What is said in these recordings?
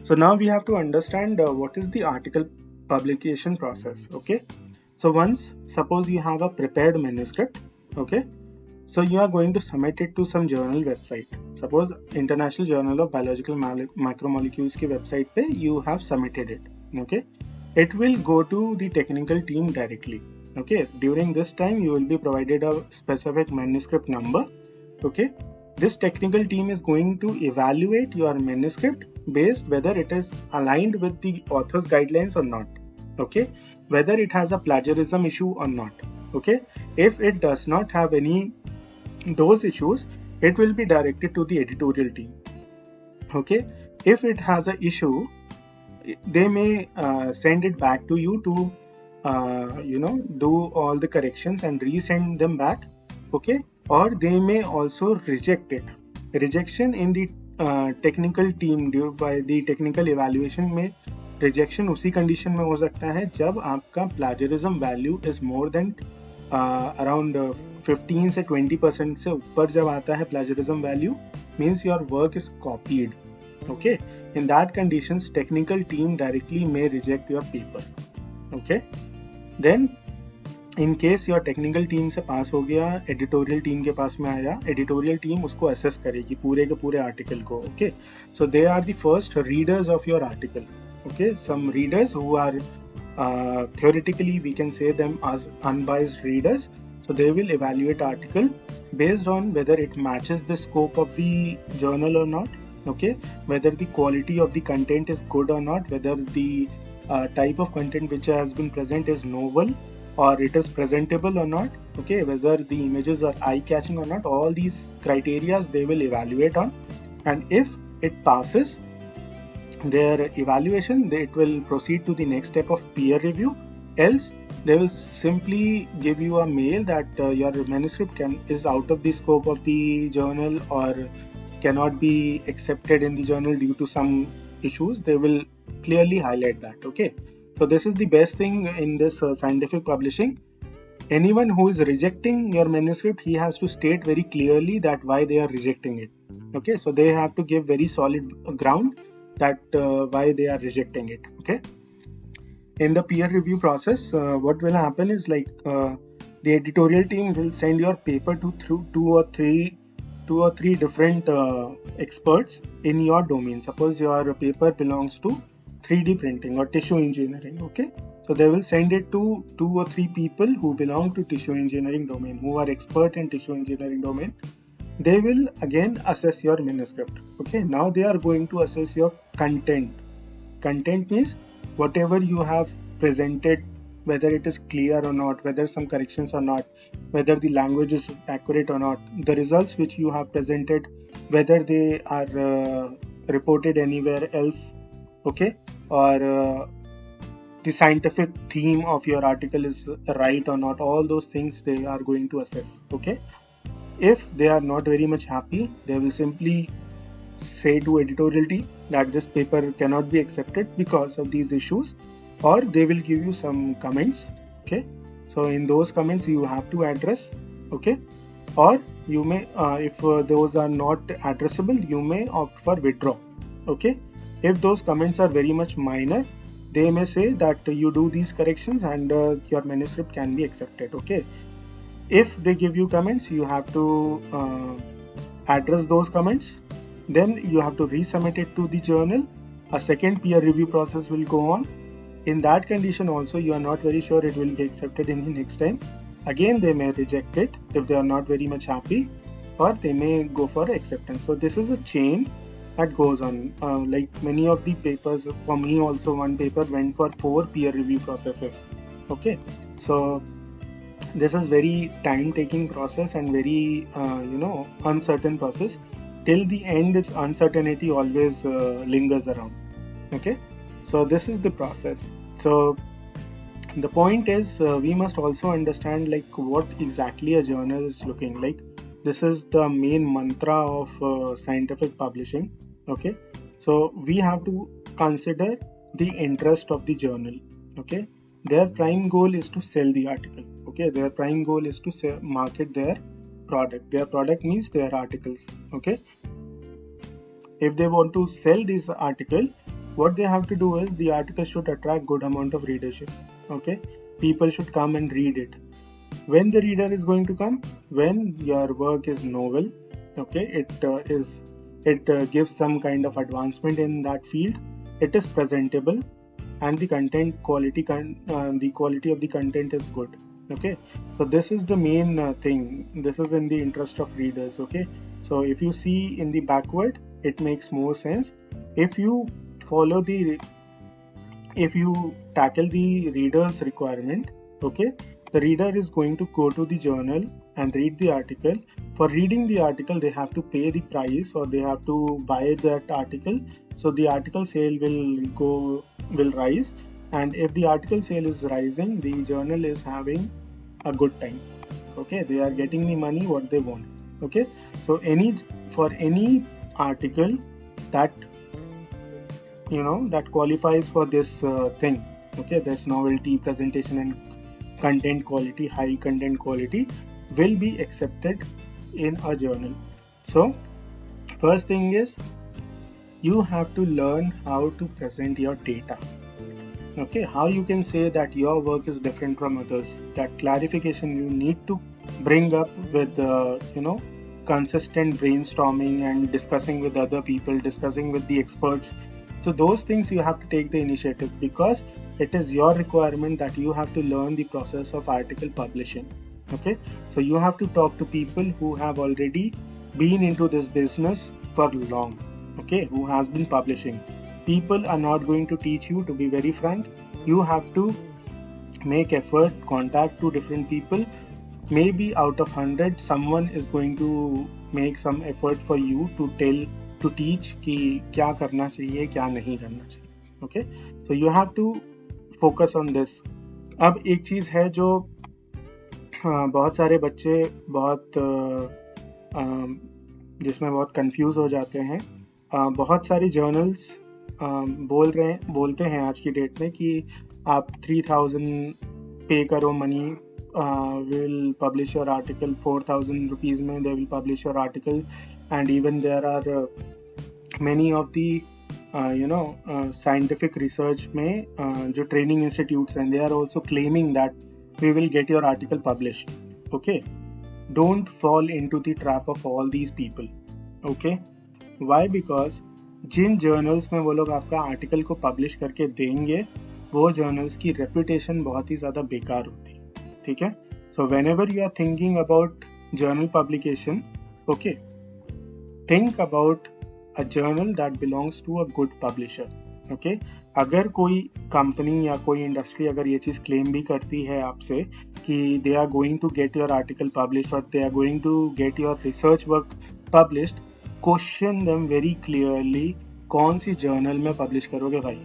So now we have to understand what is the article publication process. Okay, so once suppose you have a prepared manuscript, okay, so you are going to submit it to some journal website. Suppose International Journal of Biological Macromolecules की website पे you have submitted it. Okay, it will go to the technical team directly. Okay, during this time you will be provided a specific manuscript number. Okay, this technical team is going to evaluate your manuscript based whether it is aligned with the author's guidelines or not. Okay, whether it has a plagiarism issue or not. Okay, if it does not have any those issues, it will be directed to the editorial team. Okay, if it has an issue, they may send it back to you to do all the corrections and resend them back. Okay, or they may also reject it. Rejection in the technical team due by the technical evaluation में rejection उसी condition में हो सकता है जब आपका plagiarism value is more than around 15 से 20% से ऊपर जब आता है plagiarism value means your work is copied. Okay, in that conditions technical team directly may reject your paper. Okay, then in case your technical team से पास हो गया, editorial team के पास में आया, editorial team उसको assess करेगी पूरे के पूरे article को. Okay, so they are the first readers of your article. Okay, some readers who are theoretically we can say them as unbiased readers. So they will evaluate article based on whether it matches the scope of the journal or not. Okay, whether the quality of the content is good or not, whether the type of content which has been present is novel or it is presentable or not. Okay, whether the images are eye-catching or not, all these criteria they will evaluate on, and if it passes their evaluation, it will proceed to the next step of peer review. Else they will simply give you a mail that your manuscript is out of the scope of the journal or cannot be accepted in the journal due to some issues. They will clearly highlight that. Okay, so this is the best thing in this scientific publishing. Anyone who is rejecting your manuscript, he has to state very clearly that why they are rejecting it. Okay, so they have to give very solid ground that why they are rejecting it. Okay, in the peer review process, what will happen is like the editorial team will send your paper to through two or three different experts in your domain. Suppose your paper belongs to 3D printing or tissue engineering. Okay, so they will send it to 2 or 3 people who belong to tissue engineering domain, who are expert in tissue engineering domain. They will again assess your manuscript. Okay, now they are going to assess your content. Content means whatever you have presented, whether it is clear or not, whether some corrections or not, whether the language is accurate or not, the results which you have presented, whether they are reported anywhere else. Okay, or the scientific theme of your article is right or not, all those things they are going to assess. Okay, if they are not very much happy, they will simply say to editorial team that this paper cannot be accepted because of these issues, or they will give you some comments. Okay, so in those comments you have to address. Okay, or you may if those are not addressable, you may opt for withdraw. Okay, if those comments are very much minor, they may say that you do these corrections and your manuscript can be accepted. Okay, if they give you comments, you have to address those comments. Then you have to resubmit it to the journal. A second peer review process will go on. In that condition also, you are not very sure it will be accepted in the next time. Again, they may reject it if they are not very much happy, or they may go for acceptance. So this is a chain that goes on. Like many of the papers, for me also one paper went for 4 peer review processes. Okay, so this is very time-taking process and very uncertain process. Till the end, its uncertainty always lingers around. Okay, so this is the process. So the point is we must also understand like what exactly a journal is looking like. This is the main mantra of scientific publishing. Okay, so we have to consider the interest of the journal. Okay, their prime goal is to sell the article. Okay, their prime goal is to market their product. Their product means their articles. Okay, if they want to sell this article, what they have to do is the article should attract good amount of readership. Okay, people should come and read it. When the reader is going to come? When your work is novel. Okay, it gives some kind of advancement in that field. It is presentable, and the content quality the quality of the content is good. Okay, so this is the main thing. This is in the interest of readers. Okay, so if you see in the backward, it makes more sense. If you follow the if you tackle the reader's requirement, okay, the reader is going to go to the journal and read the article. For reading the article, they have to pay the price, or they have to buy that article. So the article sale will rise, and if the article sale is rising, the journal is having a good time. Okay, they are getting the money what they want. Okay, so any article that that qualifies for this thing, okay, this novelty, presentation, and content quality, high content quality, will be accepted in a journal. So first thing is, you have to learn how to present your data. Okay, how you can say that your work is different from others. That clarification you need to bring up with consistent brainstorming and discussing with other people, discussing with the experts. So those things you have to take the initiative, because it is your requirement that you have to learn the process of article publishing. Okay, so you have to talk to people who have already been into this business for long. Okay, who has been publishing. People are not going to teach you, to be very frank. You have to make effort, contact two different people. Maybe out of 100, someone is going to make some effort for you to teach कि क्या करना चाहिए, क्या नहीं करना चाहिए. Okay, so you have to focus on this. अब एक चीज़ है जो बहुत सारे बच्चे जिसमें बहुत कंफ्यूज हो जाते हैं. बहुत सारी जर्नल्स बोलते हैं आज की डेट में कि आप 3000 पे करो money, will publish your article. 4000 rupees में they will publish your article. And even there are many of the scientific research में जो training institutes हैं, they are also claiming that we will get your article published. Okay, don't fall into the trap of all these people. Okay, why? Because जिन journals में वो लोग आपका article को publish करके देंगे, वो जर्नल्स की रेपुटेशन बहुत ही ज़्यादा बेकार होती है. ठीक है, so whenever you are thinking about journal publication, okay, think about a journal that belongs to a good publisher. Okay, अगर कोई कंपनी या कोई इंडस्ट्री अगर ये चीज़ क्लेम भी करती है आपसे कि they are going to get your article published और they are going to get your research work published, question them very clearly, कौन सी जर्नल में पब्लिश करोगे भाई.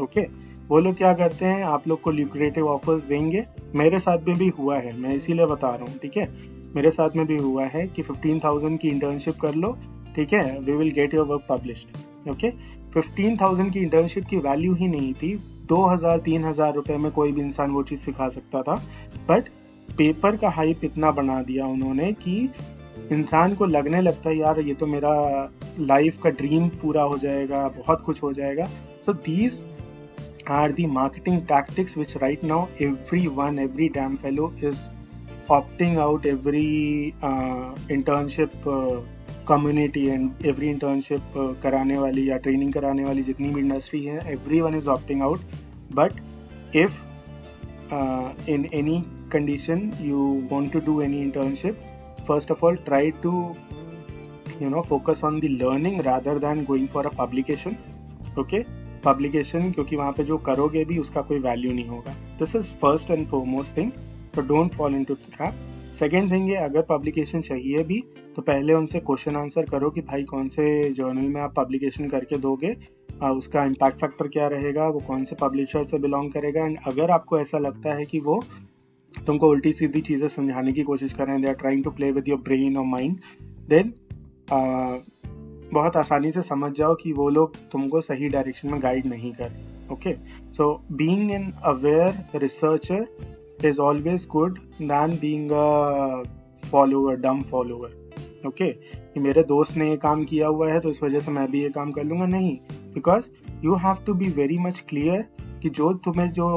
ओके, वो लोग क्या करते हैं, आप लोग को ल्यूक्रेटिव ऑफर्स देंगे. मेरे साथ में भी हुआ है, मैं इसीलिए बता रहा हूँ. ठीक है, मेरे साथ में भी हुआ है कि 15,000 की इंटर्नशिप कर लो, ठीक है, we will get your work published. Okay, 15,000 की इंटर्नशिप की वैल्यू ही नहीं थी. 2,000-3,000 रुपये में कोई भी इंसान वो चीज़ सिखा सकता था, बट पेपर का हाइप इतना बना दिया उन्होंने कि इंसान को लगने लगता है यार ये तो मेरा लाइफ का ड्रीम पूरा हो जाएगा, बहुत कुछ हो जाएगा. So these are the marketing tactics which right now every damn fellow is opting out. Every internship community and every internship कराने वाली या ट्रेनिंग कराने वाली जितनी भी इंडस्ट्री है, everyone is opting out. But if in any condition you want to do any internship, first of all try to focus on the learning rather than going for a publication. Okay, publication, क्योंकि वहाँ पे जो करोगे भी उसका कोई value नहीं होगा. This is first and foremost thing, तो don't fall into trap. Second thing है, अगर पब्लिकेशन चाहिए भी तो पहले उनसे क्वेश्चन आंसर करो कि भाई कौन से जर्नल में आप पब्लिकेशन करके दोगे, उसका इम्पैक्ट फैक्टर क्या रहेगा, वो कौन से पब्लिशर से बिलोंग करेगा. एंड अगर आपको ऐसा लगता है कि वो तुमको उल्टी सीधी चीज़ें समझाने की कोशिश कर रहे हैं, they are trying to play with your brain और माइंड, देन बहुत आसानी से समझ जाओ कि वो लोग तुमको सही डायरेक्शन में गाइड नहीं कर. Okay, so being an aware researcher is always good than being a follower, dumb follower. Okay, कि मेरे दोस्त ने ये काम किया हुआ है तो इस वजह से मैं भी ये काम कर लूँगा, नहीं. Because you have to be very much clear कि जो तुम्हें जो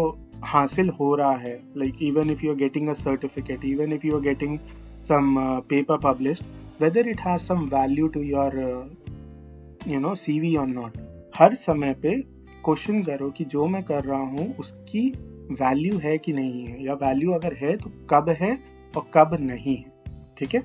हासिल हो रहा है, like even if you are getting a certificate, even if you are getting some paper published, whether it has some value to your CV or not. हर समय पे क्वेश्चन करो कि जो मैं कर रहा हूँ उसकी वैल्यू है कि नहीं है, या वैल्यू अगर है तो कब है और कब नहीं है. ठीक है.